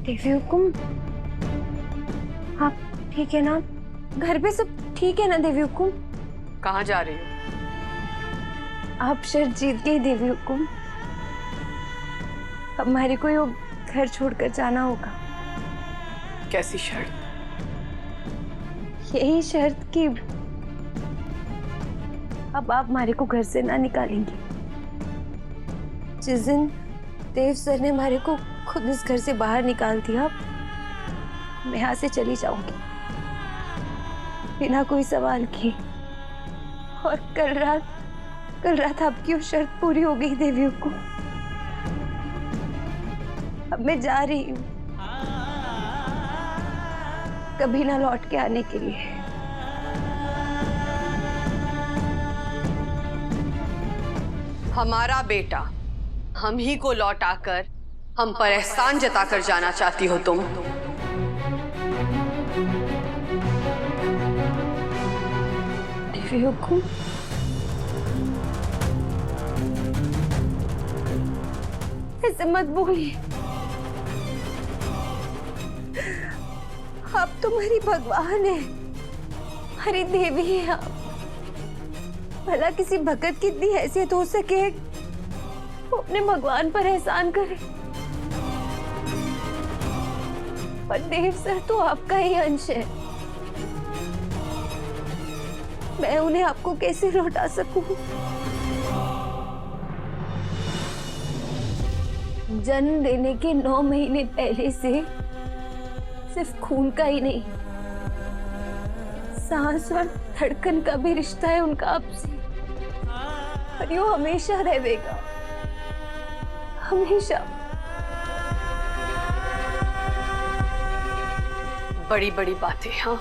देवी हुकुम, आप ठीक है ना? घर पे सब ठीक है ना देवी हुकुम? कहाँ जा रही हो? आप शर्त जीत गई देवी हुकुम। अब हमारे को यो घर छोड़कर जाना होगा। कैसी शर्त? यही शर्त कि अब आप हमारे को घर से ना निकालेंगे। जिस दिन देव सर ने हमारे को खुद इस घर से बाहर निकाल दिया, मैं यहाँ से चली जाऊंगी बिना कोई सवाल किए। और कल रात आपकी वो शर्त पूरी हो गई देवियों को। अब मैं जा रही हूँ, कभी ना लौट के आने के लिए। हमारा बेटा हम ही को लौटाकर हम पर एहसान जताकर जाना चाहती हो तुम? देवी हुकुम, ऐसे मत बोलिए। आप तो मेरी भगवान है, हरी देवी है आप। भला किसी भगत की इतनी हैसियत हो सके वो अपने भगवान पर एहसान करे? पर देव सर तो आपका ही अंश है, मैं उन्हें आपको कैसे लौटा सकूं? जन्म देने के 9 महीने पहले से सिर्फ खून का ही नहीं, सांस और धड़कन का भी रिश्ता है उनका आपसे। और यो हमेशा रहेगा, हमेशा। बड़ी बड़ी बातें, हाँ,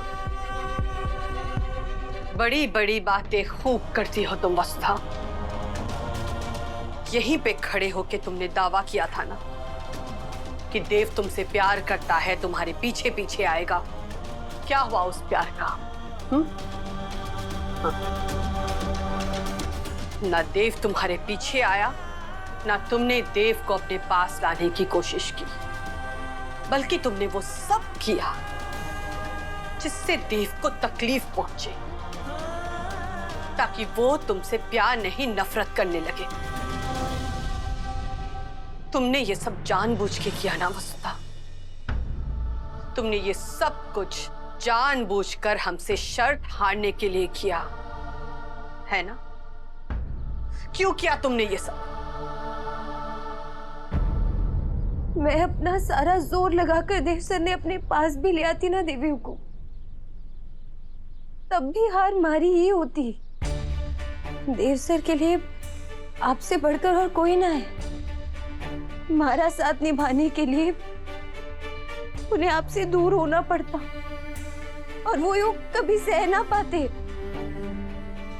बड़ी बड़ी बातें खूब करती हो तुम वसुधा। यहीं पे खड़े होके तुमने दावा किया था ना कि देव तुमसे प्यार करता है, तुम्हारे पीछे पीछे आएगा। क्या हुआ उस प्यार का? हाँ। ना देव तुम्हारे पीछे आया, ना तुमने देव को अपने पास लाने की कोशिश की, बल्कि तुमने वो सब किया जिससे देव को तकलीफ पहुंचे, ताकि वो तुमसे प्यार नहीं नफरत करने लगे। तुमने ये सब जानबूझ के किया ना वसुधा? तुमने ये सब कुछ जानबूझकर हमसे शर्त हारने के लिए किया है ना? क्यों किया तुमने ये सब? मैं अपना सारा जोर लगाकर देव सर ने अपने पास भी ले आती ना देवी को, तब भी हार मारी ही होती। देव सर के लिए आपसे बढ़कर और कोई ना है। हमारा साथ निभाने के लिए उन्हें आपसे दूर होना पड़ता, और वो यूं कभी सह ना पाते।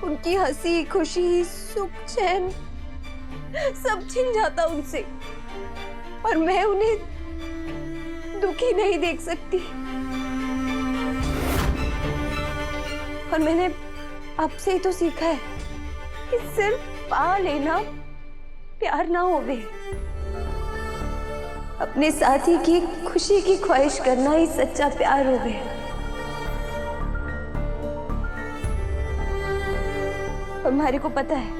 उनकी हंसी खुशी सुख चैन सब छिन जाता उनसे, और मैं उन्हें दुखी नहीं देख सकती। और मैंने आपसे ही तो सीखा है कि सिर्फ पा लेना प्यार ना होवे, अपने साथी की खुशी की ख्वाहिश करना ही सच्चा प्यार होवे। और हमारे को पता है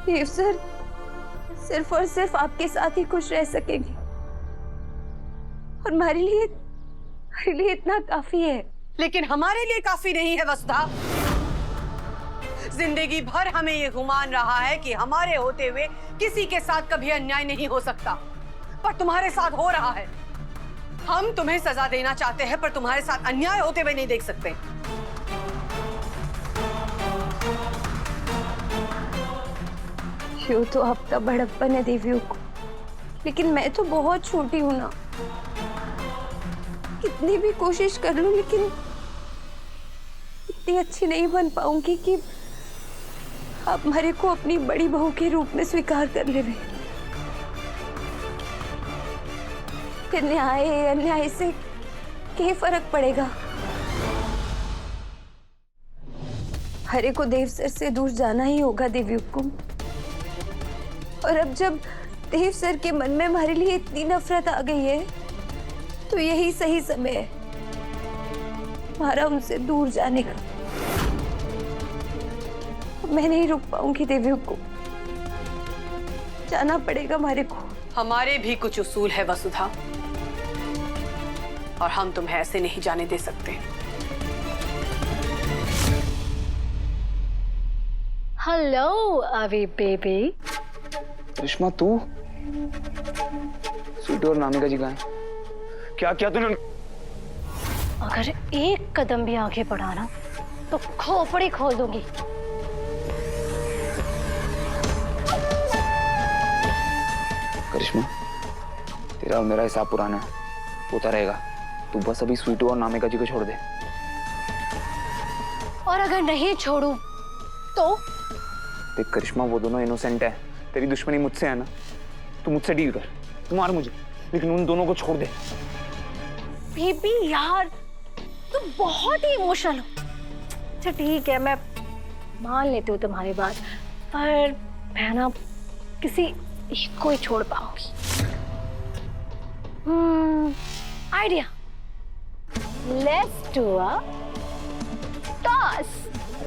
देव सर सिर्फ और सिर्फ आपके साथ ही खुश रह सकेंगे, और हमारे लिए इतना काफी है। लेकिन हमारे लिए काफी नहीं है वसुधा। जिंदगी भर हमें ये गुमान रहा है कि हमारे होते हुए किसी के साथ कभी अन्याय नहीं हो सकता, पर तुम्हारे साथ हो रहा है। हम तुम्हें सजा देना चाहते हैं, पर तुम्हारे साथ अन्याय होते हुए नहीं देख सकते। यो तो आपका बड़प्पन है देवियों को, लेकिन मैं तो बहुत छोटी हूं ना। कितनी भी कोशिश कर लूं, लेकिन इतनी अच्छी नहीं बन पाऊंगी कि आप हमारे को अपनी बड़ी बहू के रूप में स्वीकार कर ले। फिर न्याय अन्याय से क्या फर्क पड़ेगा? हरे को देव सर से दूर जाना ही होगा देवी हुकुम। और अब जब देव सर के मन में हमारे लिए इतनी नफरत आ गई है तो यही सही समय है हमारा उनसे दूर जाने का। मैं नहीं रुक पाऊंगी देवी को, जाना पड़ेगा हमारे को। हमारे भी कुछ उसूल है वसुधा, और हम तुम्हें ऐसे नहीं जाने दे सकते। हेलो अवी बेबी। करिश्मा तू? स्वीटू और नामिका जी कहाँ हैं? क्या क्या तूने? अगर एक कदम भी आगे बढ़ा ना तो खोपड़ी खोल दूंगी। करिश्मा, तेरा और मेरा हिसाब पुराना है, होता रहेगा। तू बस अभी स्वीटू और नामिका जी को छोड़ दे। और अगर नहीं छोड़ू तो? देख करिश्मा, वो दोनों इनोसेंट है। तेरी दुश्मनी मुझसे है ना, तू मुझसे डील कर, तू मार मुझे, लेकिन उन दोनों को छोड़ दे। बेबी यार, तू बहुत ही इमोशनल हो। अच्छा ठीक है, मैं मान लेती हूँ तुम्हारी बात, पर मैं ना किसी एक को ही छोड़ पाऊंगी। Idea, let's do a toss.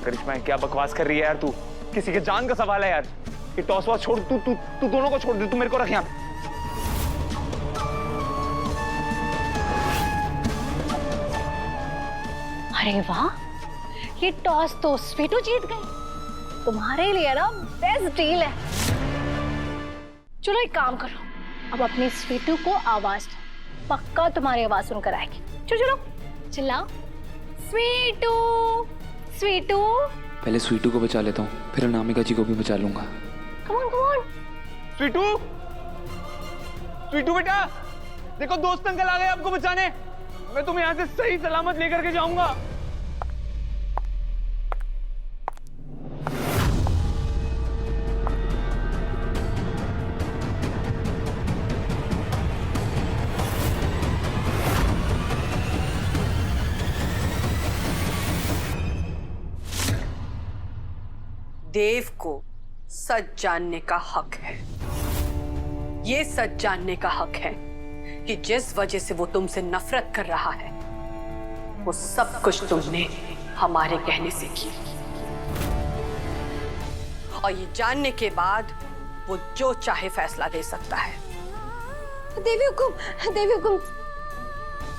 Karishma क्या बकवास कर रही है यार तू? किसी के जान का सवाल है यार। ये टॉस वॉस छोड़, तू तू तू दोनों को छोड़ दे, तू मेरे को रख यहाँ पे। अरे वाह, ये टॉस तो स्वीटू जीत गई। तुम्हारे लिए ना बेस्ट डील है। चलो एक काम करो, अब अपनी स्वीटू को आवाज दो, पक्का तुम्हारी आवाज सुनकर आएगी। चलो चलो चिल्लाओ, स्वीटू स्वीटू। पहले स्वीटू को बचा लेता हूँ, फिर नामिका जी को भी बचा लूंगा। Come on come on. Sweetu, Sweetu बेटा, देखो दोस्त अंकल आ गए आपको बचाने। मैं तुम्हें यहाँ से सही सलामत लेकर के जाऊंगा। देव को सच जानने का हक है। ये सच जानने का हक है कि जिस वजह से वो तुमसे नफरत कर रहा है, वो सब कुछ तुमने हमारे कहने से की। और ये जानने के बाद वो जो चाहे फैसला दे सकता है। देवी हुकुम, देवी हुकुम,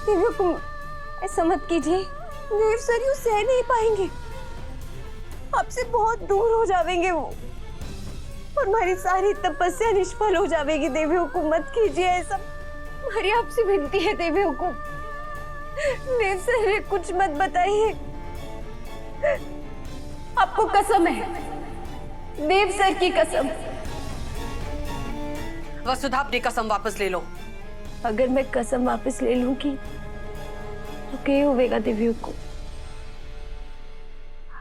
देवी हुकुम, ऐसा मत कीजिए। देव सर यूं सह नहीं पाएंगे, आपसे बहुत दूर हो जाएंगे वो, और हमारी सारी तपस्या निष्फल हो जाएगी। देवी हुकुम मत कीजिए ऐसा, हमारी आपसे विनती है देवी हुकुम। देव सर कुछ मत बताइए, आपको कसम है, देव सर की कसम। वसुधा, अपनी कसम वापस ले लो। अगर मैं कसम वापस ले लूंगी तो क्या होगा देवी हुकुम?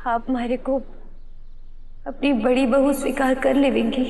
आप हमारे को अपनी बड़ी बहू स्वीकार कर लेंगी।